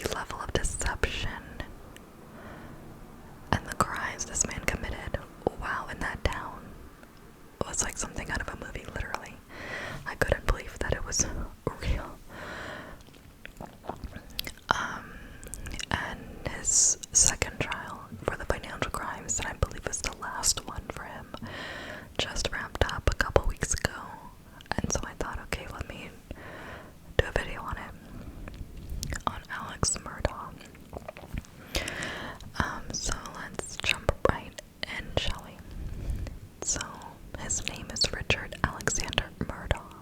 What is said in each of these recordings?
the level of deception and the crimes this man committed while in that town was like something out of a movie, literally. I couldn't believe that it was real. And his second trial for the financial crimes, and I believe was the last one for him, just wrapped up a couple weeks ago. And so I thought, okay, let me do a video on it, on Alex Murdaugh. So let's jump right in, shall we? So his name is Richard Alexander Murdaugh,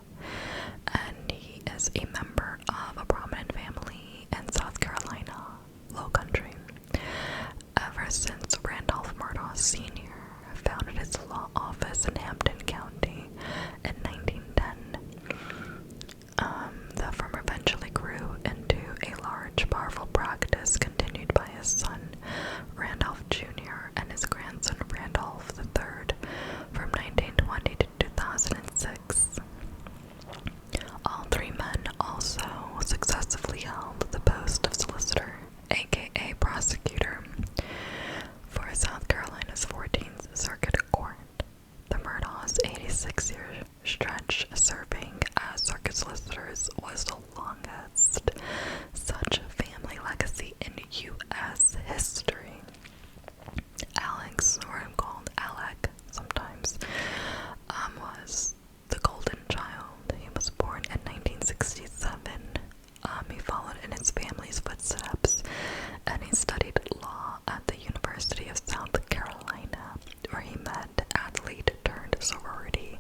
and he is a member of a prominent family in South Carolina, Low Country. Ever since Randolph Murdaugh Sr. founded his law office in Hampton County in 1910, the firm eventually grew into a large, powerful practice continued by his son, Randolph Jr., and his grandson, Randolph III, from 1920 to 2006. All three men also successively held the post of solicitor, aka prosecutor, for South Carolina's 14th Circuit Court. The Murdaugh's 86-year stretch serving as circuit solicitors was the longest such family legacy in U.S. history. Alex, or called Alec sometimes, was the golden child. He was born in 1967. He followed in his family's footsteps, and he studied law at the University of South Carolina, where he met athlete turned sorority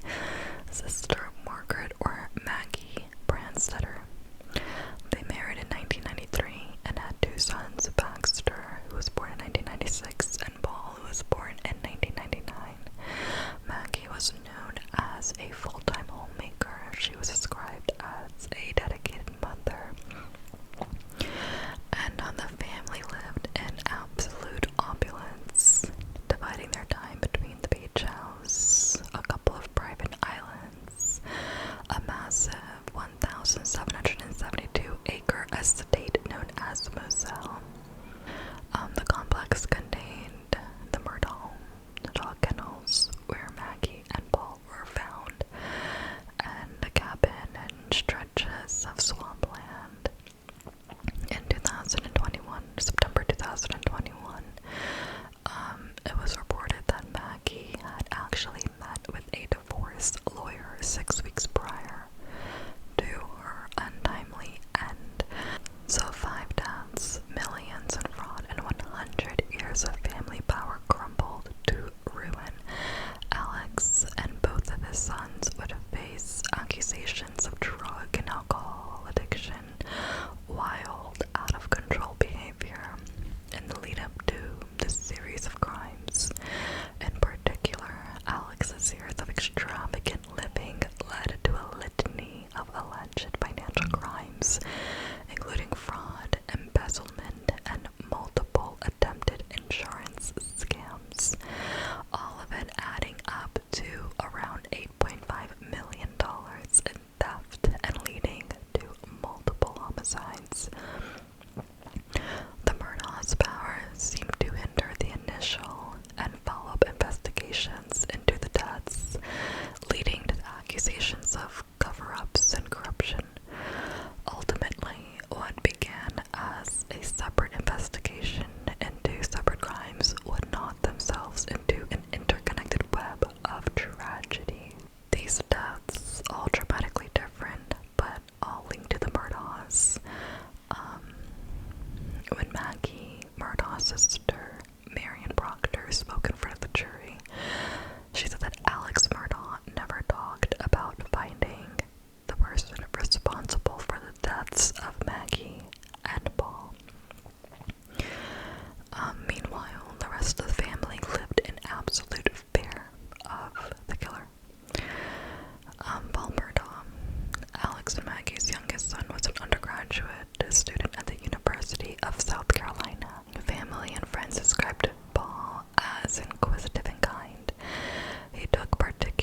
sister Margaret, or Maggie, Brandstetter. They married in 1993 and had two sons, Baxter, who was born in 1996, and Paul, who was born in 1999. Maggie was known as a full-time homemaker. She was described as a dedicated mother. And the family lived in absolute opulence, dividing their time between the beach house, a couple of private islands, a massive 1,772-acre estate known as Moselle. The complex contained the Murdaugh home, the dog kennels where Maggie and Paul were found, and a cabin and stretches of swampland. In 2021, September 2021, it was reported that Maggie had actually met with a divorce lawyer 6 weeks prior to her untimely end. So 5 deaths, millions in fraud, and 100 years of family power crumbled to ruin. Alex and both of his sons would face accusations of drug and alcohol addiction, wild, out-of-control behavior in the lead-up to this series of crimes. In particular, Alex's years of extravagant living led to a litany of alleged financial crimes, including fraud, embezzlement, and multiple attempted insurance scams, all of it adding up to around $8.5 million in theft and leading to multiple homicides. The Murdaugh's power seemed to hinder the initial and follow-up investigations into the deaths, leading to the accusations of cover-ups and corruption. Ultimately, what began as a separate investigation into separate crimes would knot themselves into an interconnected web of tragedy. These deaths, all dramatically different, but all linked to the Murdaughs. When Maggie, Murdaugh's sister, Marion Proctor, spoke in front of the jury, she said that Alex Murdaugh never talked about finding the person responsible for the deaths of Maggie and Paul. Meanwhile, the rest of the family lived in absolute fear of the killer. Paul Murdaugh, Alex and Maggie's youngest son, was an undergraduate student at the University of South Carolina. Family and friends described Paul as inquisitive and kind. He took particular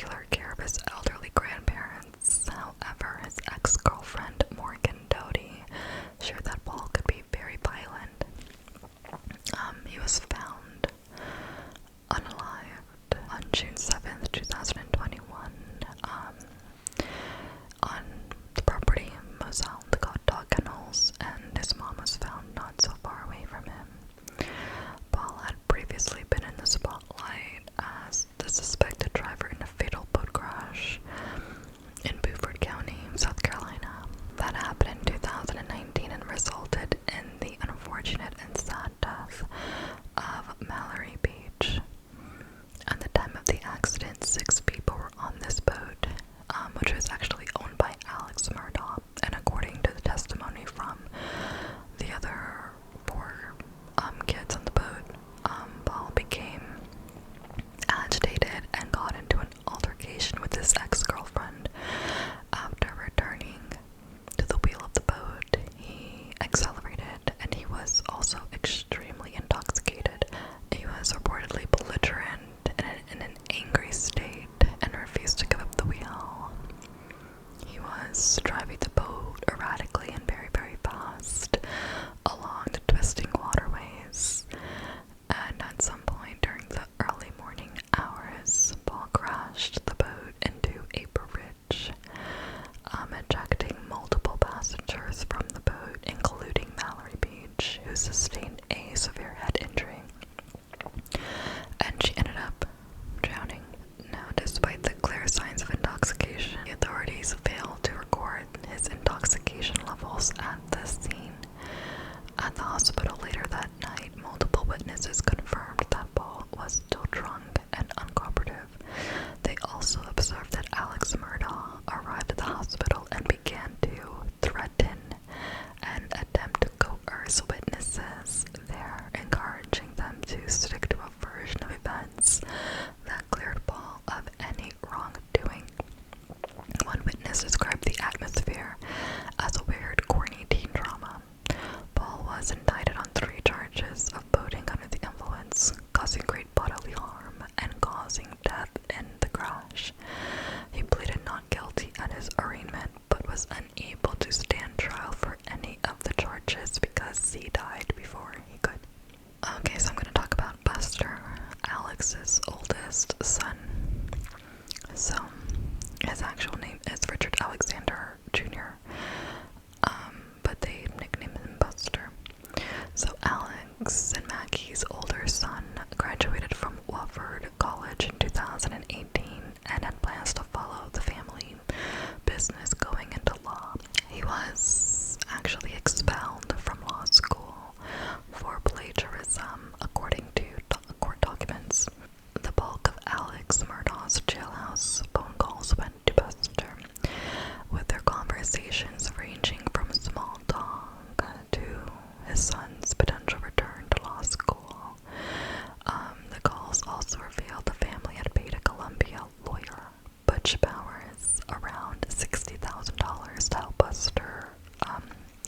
sustained a severe head injury, and she ended up drowning. Now, despite the clear signs of intoxication, the authorities failed to record his intoxication levels at the scene. At the hospital later that night, multiple witnesses confirmed that Paul was still drunk and uncooperative. They also observed that Alex Murdaugh arrived at the hospital and began to threaten and attempt to coerce witnesses there, encouraging them to stick to a version of events that cleared Paul of any wrongdoing. One witness described the atmosphere as a weird, corny teen drama. Paul was indicted on 3 charges of boating under the influence, causing great bodily harm, and causing death in the crash. He pleaded not guilty at his arraignment, but was unable to stand trial for any of the charges because he died before he could. Okay, so I'm going to talk about Buster, Alex's oldest son. So, his actual name is Richard Alexander Jr., but they nicknamed him Buster. So Alex and Maggie's older son graduated from Wofford College in 2018 and had plans to follow the family business going into law. He was actually expelled from law school for plagiarism, according to court documents. The bulk of Alex Murdaugh's jailhouse phone calls went to Buster, with their conversations ranging from small talk to his son's potential return to law school. The calls also revealed the family had paid a Columbia lawyer, Butch Powers, around $60,000 to help Buster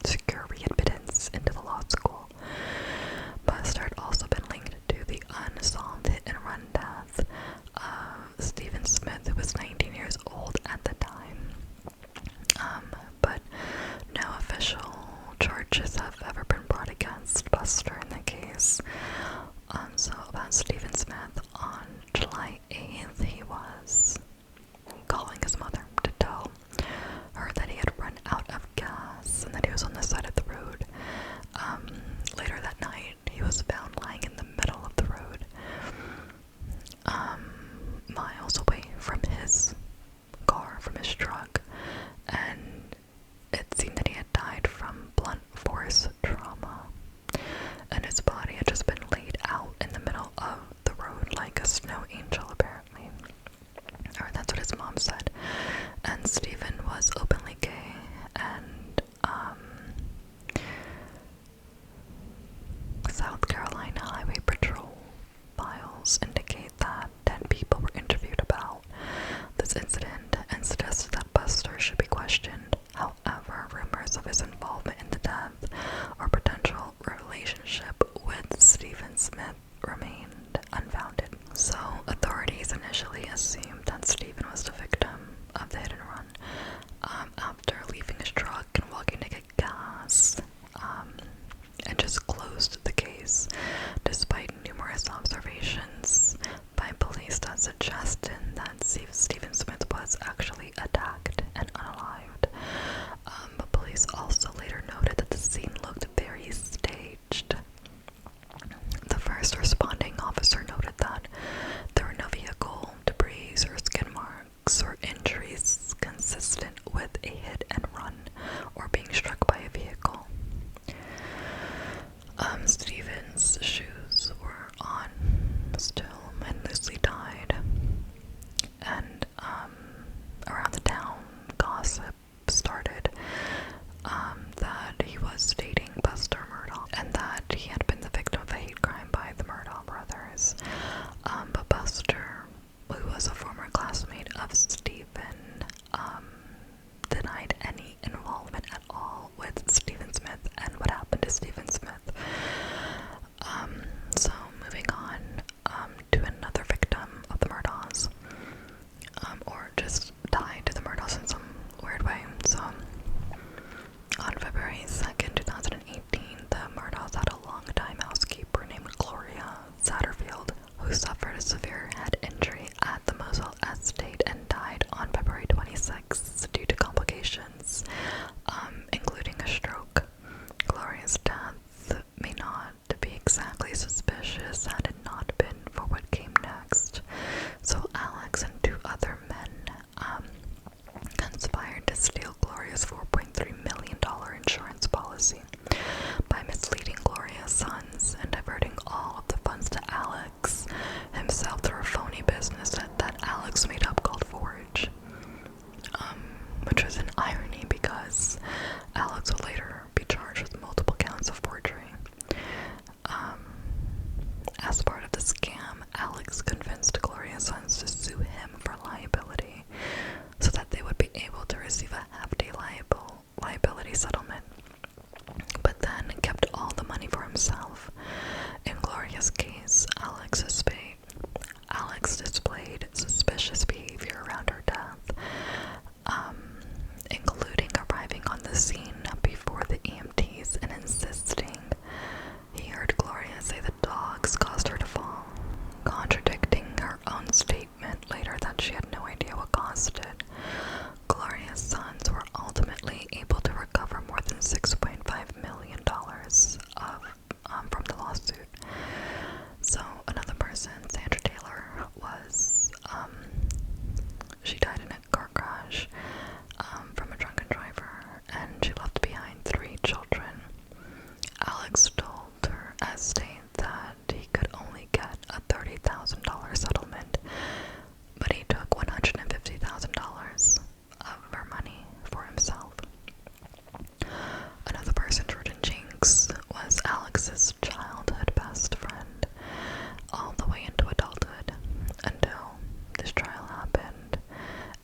secure readmittance into the law school. Buster had also been linked to the unsolved hit-and-run death of Stephen Smith, who was 19 years old at the time. But no official charges have ever been brought against Buster in the case. So about Stephen Smith, on July 8th, he was calling his mother to tell her that he had run out of gas and that he was on the side of the road. Later that night, he was found lying in the middle of the road, miles away from his car, from his truck, and it seemed that he had died from blunt force trauma, and his body had just been laid out in the middle of the road like a snow angel, apparently. Or that's what his mom said. And Stephen was openly gay, and South Carolina Highway Patrol files indicate that 10 people were interviewed about this incident and suggested that Buster should be questioned. However, rumors of his involvement in the death or potential relationship with Stephen Smith remained unfounded. So, authorities initially assumed that Stephen was the victim of the hit and run after leaving his truck and walking to get gas, and just closed the case, despite numerous observations by police that suggested that Stephen Smith was actually attacked and unalived. But police also later noted that the scene looked very staged. The first responding officer noted that there were no vehicle debris or skin marks or injuries consistent with a hit and run or being struck by a vehicle. Stephen's shoes were on still and loosely tied, and around the town, gossip started that he was dating Buster Murdaugh and that he had been the victim of a hate crime by the Murdaugh brothers. But Buster, who was a former classmate of Stephen, denied any involvement at all with Stephen Smith and what happened to Stephen Smith. So moving on to himself. In Gloria's case, Alex displayed suspicious behavior around her death, including arriving on the scene before the EMTs and insisting he heard Gloria say the dogs caused her to fall, contradicting her own statement later that she had no idea what caused it. Gloria's sons were ultimately able to recover more than $6.5 million from the lawsuit. So another person, Sandra Taylor, was she died in a car crash from a drunken driver, and she left behind 3 children. Alex told her estate that he could only get a $30,000 settlement, but he took $150,000 of her money for himself. Another person, Jordan Jinks, was Alex's childhood best friend all the way into adulthood until this trial happened,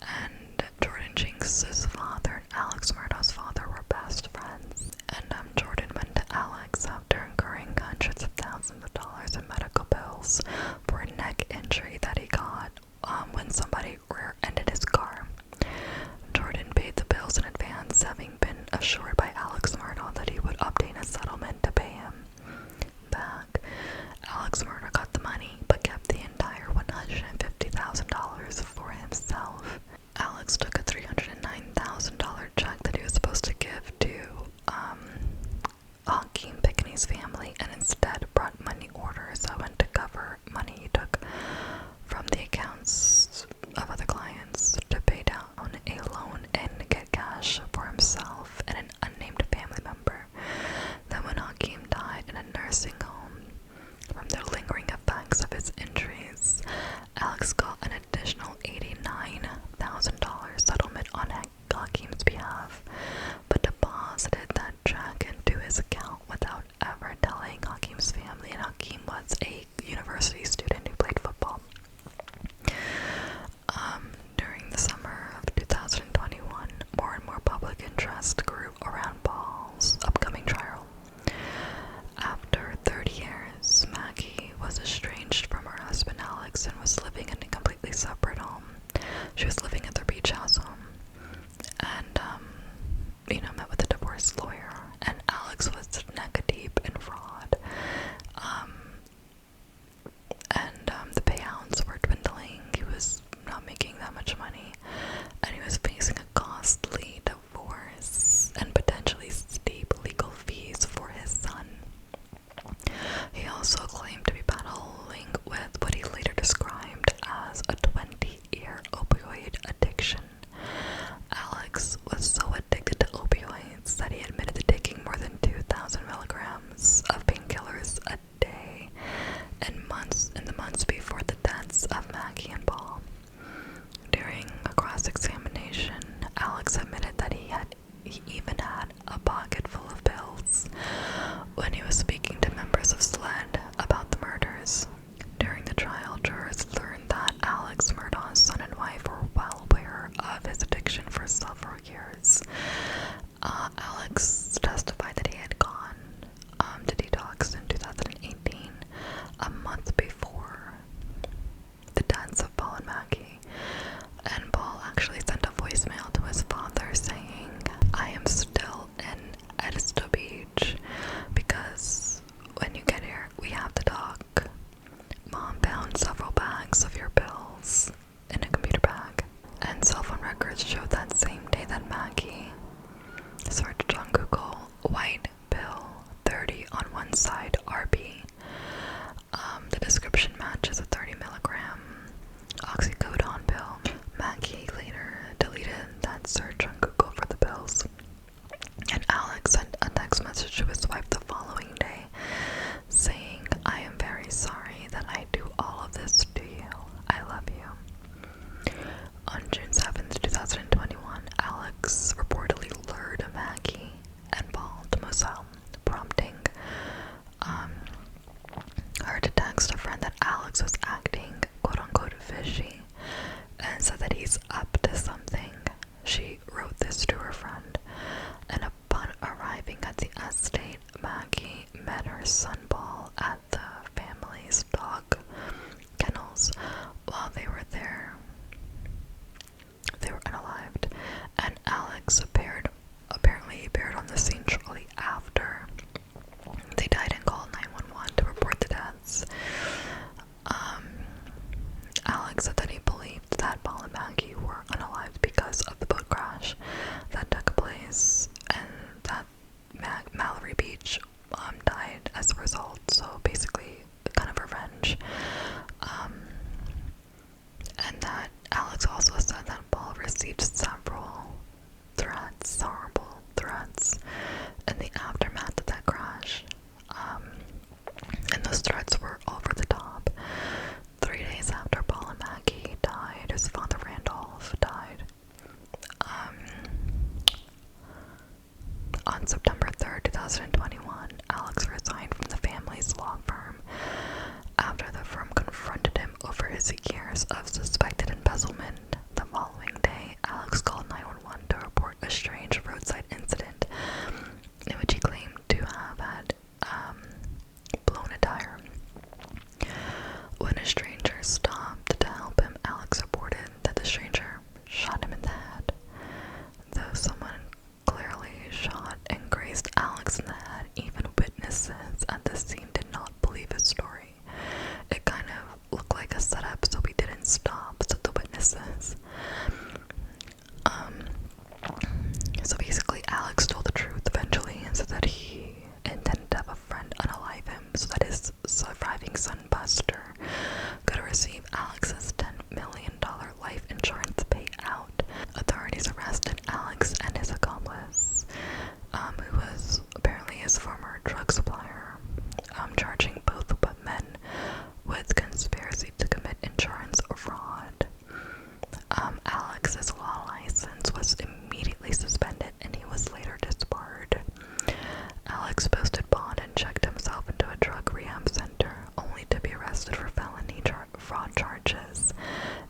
and Jordan Jinks' father and Alex Murdaugh's father were best friends, and Jordan went to Alex after incurring hundreds of thousands of dollars in medical bills for a neck injury that he got when somebody rear-ended his car. Jordan paid the bills in advance, having been assured by Alex Murdaugh that he would obtain a settlement to pay him back. Alex Murdaugh got the money, but kept the entire $150,000 for himself. Alex took a $309,000 check that he was supposed to give to Hakeem Pickney's family, and instead brought money orders that went to cover money he took from the accounts of other clients to pay down a loan and get cash for himself and an unnamed family member. Then when Hakeem died in a nursing home from the lingering effects of his injuries, Alex got an additional $89,000 settlement on Hakeem's behalf, but deposited that check into his account without ever telling Hakeem's family, and Hakeem was a university student who played football. During the summer of 2021, more and more public interest grew around Paul's upcoming trial. After 30 years, Maggie was estranged from her husband Alex and was living in a completely separate home. She was living at their beach house home, and met with a divorce lawyer, and Alex was neck deep in fraud. The payouts were dwindling. He was not making that much money, and he was facing a costly divorce and potentially steep legal fees for his son. He also claimed to be battling with what he later described as a 20-year opioid addiction. Alex was so addicted to opioids that he admitted to taking more than 2,000 milligrams of painkillers a day in the months before the deaths of Maggie and Paul. During a cross-examination, Alex admitted that he even had a pocket full of pills when he was speaking to members of SLED about the murders. During the trial, jurors learned that Alex Murdaugh's son and wife were well aware of his addiction for several years. Alex testified that he had gone to detox in 2018, a month before the deaths of Paul and Maggie. And Paul actually sent a voicemail to his father saying, "I am still in Edisto Beach because when you get here, we have to talk. Mom found several bags of your pills in a computer bag." And cell phone records showed that same day that Maggie searched on Google white pill 30 on one side RB. The description matches a 30 milligram oxycodone pill. Maggie later deleted that search on Google for the pills, and Alex sent a text message to his wife the following day saying, "I am very sorry that I do all of this to you. I love you." On June 7th, 2021, Alex reportedly lured Maggie and Paul to Moselle, prompting met her son Paul at the family's dog kennels. While they were there, they were unalived, and Alex apparently appeared on the scene shortly after they died and called 911 to report the deaths. Alex said that he believed that Paul and Maggie were unalived because of the boat crash that took place, and that Mallory Beach died as a result, so basically kind of revenge. And that Alex also said that Paul received several threats, horrible threats, in the aftermath of that crash. And those threats were over the top. 3 days after Paul and Maggie died, his father Randolph died. On September 3rd, 2021, Alex resigned from the family's law firm after the firm confronted him over his years of suspected embezzlement. The following day, Alex called 911 to report a strange roadside incident in which he claimed to have had blown a tire. When a stranger stopped to help him, Alex reported that the stranger shot him in the head. Though someone clearly shot and grazed Alex in the head, even witnesses at the scene did not believe his story. It kind of looked like a setup, so we didn't stop, said the witnesses. So basically, Alex told the truth eventually and said that he intended to have a friend unalive him so that his surviving son Buster could receive Alex's $10 million life insurance payout. Authorities arrested Alex and his accomplice, who was apparently his former drug supplier, charging both men with conspiracy to commit insurance fraud. Alex's law license was immediately suspended and he was later disbarred. Alex posted bond and checked himself into a drug rehab center, only to be arrested for felony fraud charges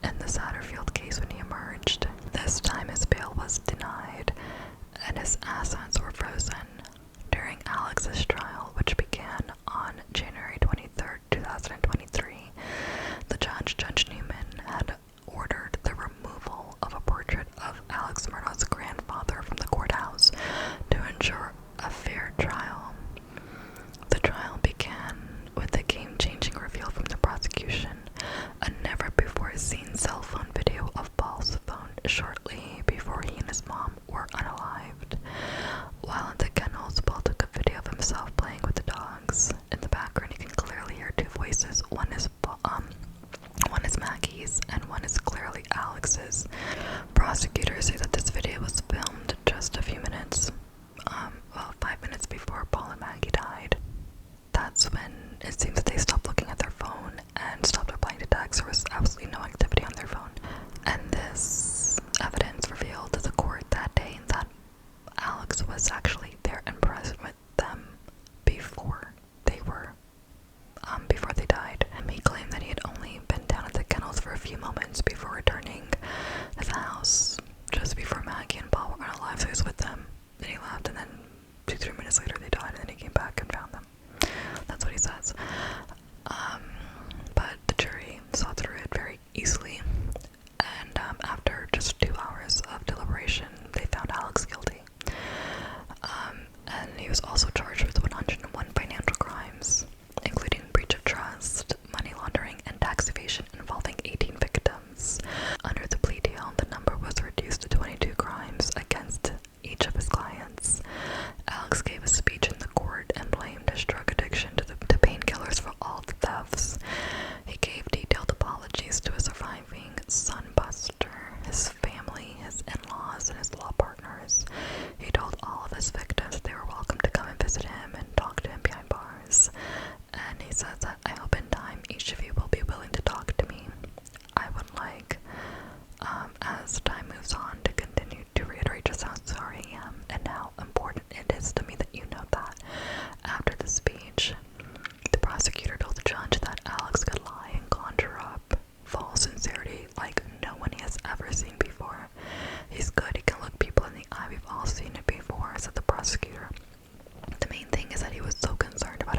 in the Satterfield case when he emerged. This time his bail was denied and his assets were frozen. During Alex's trial, which began on January 23rd, 2023, the Judge Newman, had ordered the removal of a portrait of Alex Murdaugh's grandfather from the courthouse to ensure a fair trial. The trial began with a game-changing reveal from the prosecution, a never-before-seen cell phone video of Paul's phone shortly before he and his mom were unalived. While at the kennels, Paul took a video of himself playing with the dogs. In the background, you can clearly hear two voices. One is Maggie's, and one is clearly Alex's. Prosecutors say that this video was filmed just a few minutes, 5 minutes before Paul and Maggie died. That's when it seems that they stopped looking at their phone and stopped replying to texts. There was absolutely no activity on their phone. And this evidence revealed to the court that day that Alex was actually there and present with them before they died. And he claimed that he had only been down at the kennels for a few moments before returning to the house just before Maggie and Paul were unalive, so he was with them. Then he left, and then 2-3 minutes later they died, and then he came back and found them. That's what he says. But the jury saw through it very easily, and after just 2 hours of deliberation, they found Alex guilty. And he was also charged with 101 financial crimes, including breach of trust, money laundering, and tax evasion involving 18 victims. Under the plea deal, the number was reduced to 22 crimes against each of his clients. Alex gave a speech in the court and blamed his drug addiction to painkillers for all the thefts. He gave detailed apologies to his surviving son Buster, his family, his in-laws, and his law partners. He told all of his victims they were welcome to come and visit him and talk to him behind bars. And he says that, "I hope in time each of you will be willing to talk to me. I would like, as time moves on, to continue to reiterate just how sorry I am and how important it is to me that you know that." After the speech, the prosecutor told the judge that Alex could lie and conjure up false sincerity like no one he has ever seen before. "He's good, he can look people in the eye, we've all seen it before," said the prosecutor. "The main thing is that he was so concerned about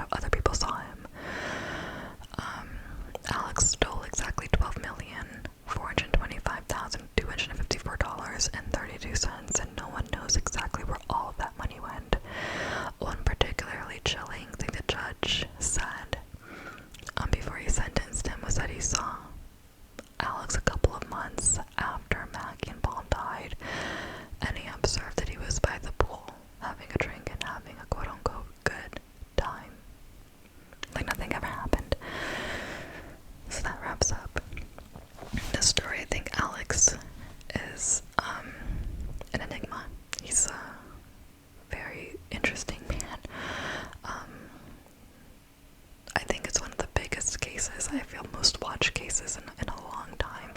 I feel most watched cases in a long time.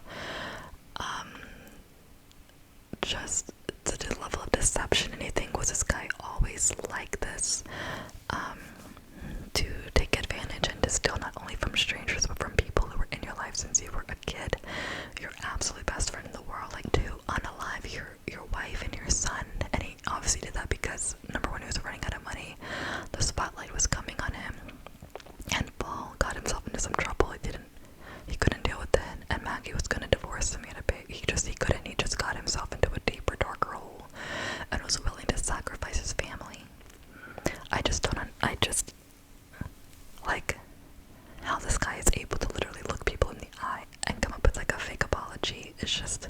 Just such a level of deception, and you think, was this guy always like this? To take advantage and to steal not only from strangers but from people who were in your life since you were a kid, your absolute best friend in the world, like to unalive your wife and your son. And he obviously did that because, number one, he was running out of money. The spotlight was coming on him, and Paul got himself into some trouble. He couldn't deal with it, and Maggie was gonna divorce him. He couldn't. He just got himself into a deeper, darker hole, and was willing to sacrifice his family. I just like how this guy is able to literally look people in the eye and come up with like a fake apology. It's just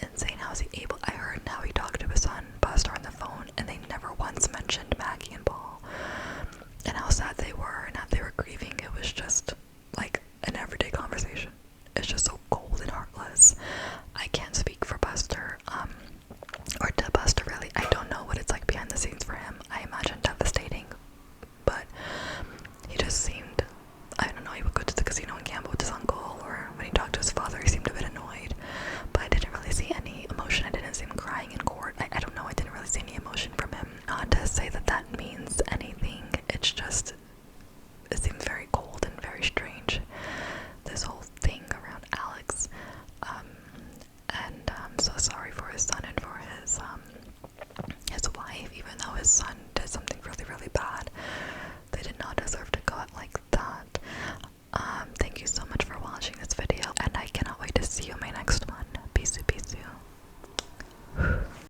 insane. How is he able? I heard how he talked to his son Buster on the phone, and they never once mentioned Maggie and Paul and how sad they were and how they were grieving. It was just like an everyday conversation. It's just so cold and heartless. I can't speak for Buster, or to Buster really. I don't know what it's like behind the scenes for him. I imagine devastating, but he just seemed, I don't know, he would go to the casino and gamble with his uncle